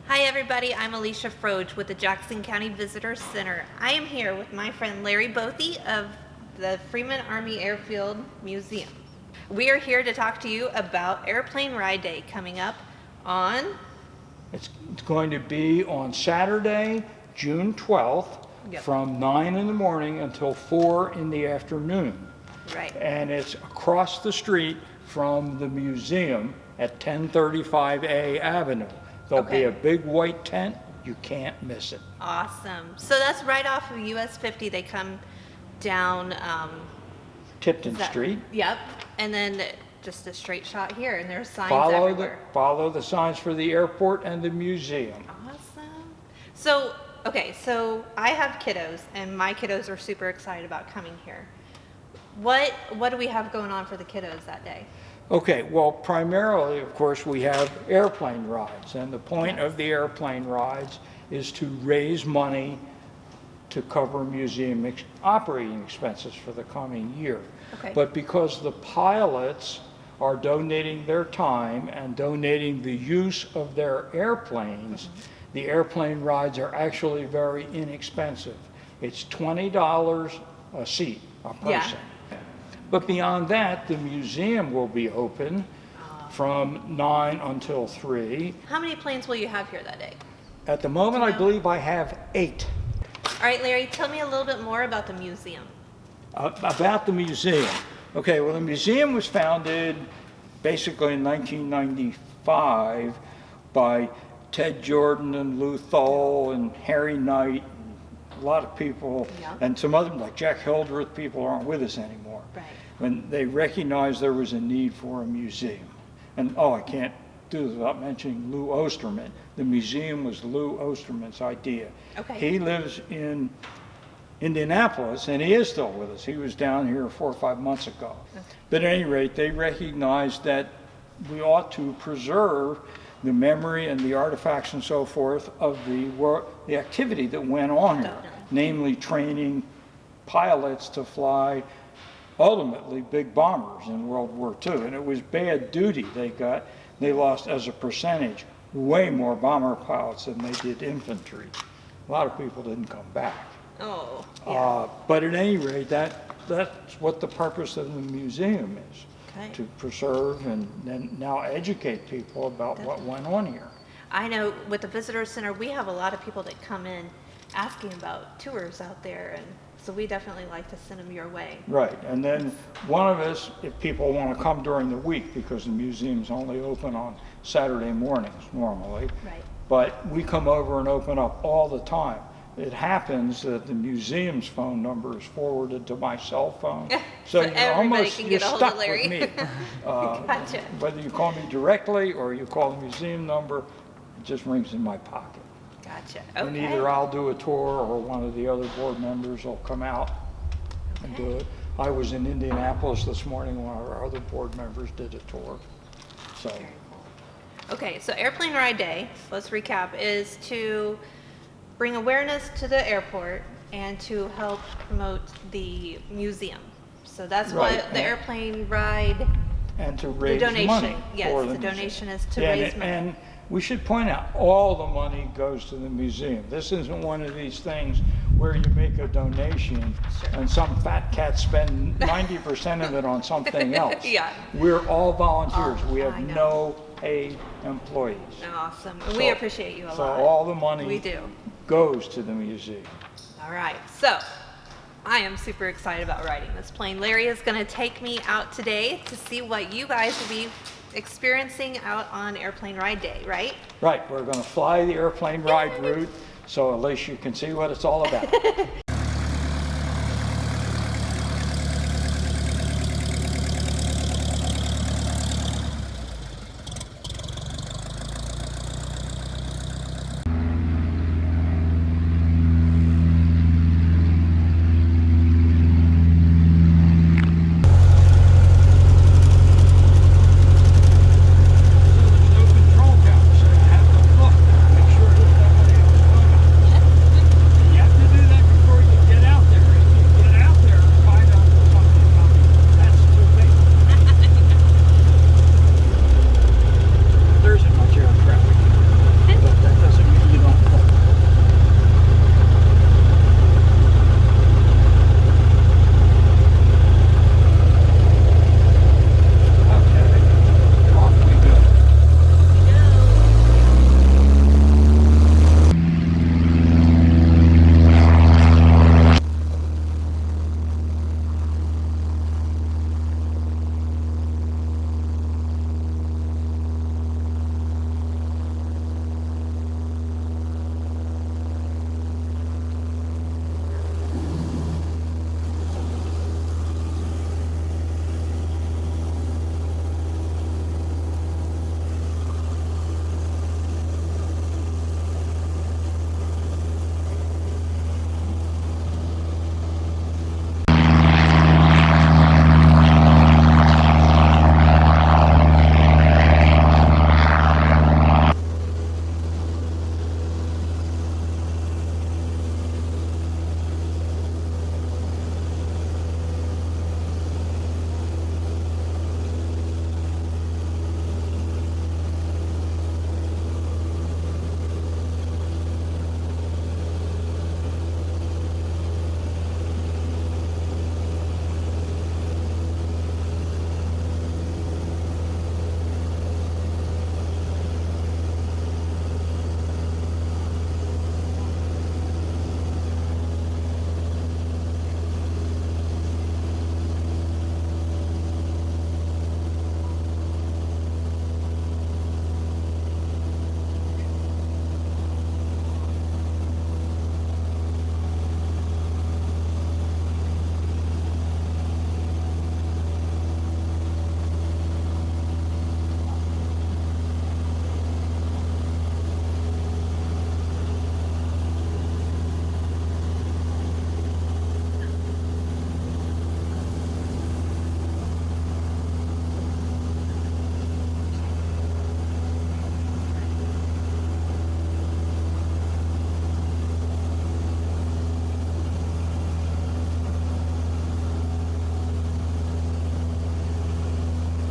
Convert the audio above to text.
Hi everybody, I'm Alicia Froge with the Jackson County Visitor Center. I am here with my friend Larry Bothy of the Freeman Army Airfield Museum. We are here to talk to you about Airplane Ride Day coming up on... It's going to be on Saturday, June 12th, from 9 in the morning until 4 in the afternoon. Right. And it's across the street from the museum at 1035 A Avenue. There'll be a big white tent. You can't miss it. Awesome. So that's right off of US 50. They come down Tipton Street. Yep. And then just a straight shot here, and there's signs everywhere. Follow the signs for the airport and the museum. Awesome. So, okay, so I have kiddos, and my kiddos are super excited about coming here. What do we have going on for the kiddos that day? Okay, well, primarily, of course, we have airplane rides, and the point of the airplane rides is to raise money to cover museum operating expenses for the coming year. Okay. But because the pilots are donating their time and donating the use of their airplanes, the airplane rides are actually very inexpensive. It's $20 a seat, a person. Yeah. But beyond that, the museum will be open from 9 until 3. How many planes will you have here that day? At the moment, Do you know? I believe I have 8. All right, Larry, tell me a little bit more about the museum. About the museum. Okay, well, the museum was founded basically in 1995 by Ted Jordan and Lou Thole and Harry Knight, and a lot of people, and some other, like Jack Hildreth, people aren't with us anymore. Right. When they recognized there was a need for a museum. And, I can't do this without mentioning Lou Osterman. The museum was Lou Osterman's idea. Okay. He lives in Indianapolis, and he is still with us. He was down here 4 or 5 months ago. Okay. But at any rate, they recognized that we ought to preserve the memory and the artifacts and so forth of the activity that went on here, namely training pilots to fly ultimately big bombers in World War II. And it was bad duty they lost as a percentage way more bomber pilots than they did infantry. A lot of people didn't come back. Oh, yeah. But at any rate, that's what the purpose of the museum is. Okay. To preserve and then now educate people about what went on here. I know with the Visitor Center, we have a lot of people that come in asking about tours out there, and so we definitely like to send them your way. Right, and then one of us, if people want to come during the week, because the museum's only open on Saturday mornings normally, Right. but we come over and open up all the time. It happens that the museum's phone number is forwarded to my cell phone, so you're stuck with me. Gotcha. Whether you call me directly or you call the museum number, it just rings in my pocket. Gotcha. And Okay. either I'll do a tour or one of the other board members will come out and do it. I was in Indianapolis this morning, one of our other board members did a tour. So, Okay, so Airplane Ride Day, let's recap, is to bring awareness to the airport and to help promote the museum. So that's Right. what the airplane ride, and to the raise donation. money Yes, for the the museum. donation is to Yeah, raise money. And we should point out, all the money goes to the museum. This isn't one of these things where you make a donation and some fat cat spend 90% of it on something else. Yeah. We're all volunteers. We I have know. no paid employees. Awesome. We appreciate you a So lot. all the money We do. goes to the museum. All right, so I am super excited about riding this plane. Larry is going to take me out today to see what you guys will be experiencing out on Airplane Ride Day, right? Right, we're going to fly the airplane ride route so Alicia can see what it's all about.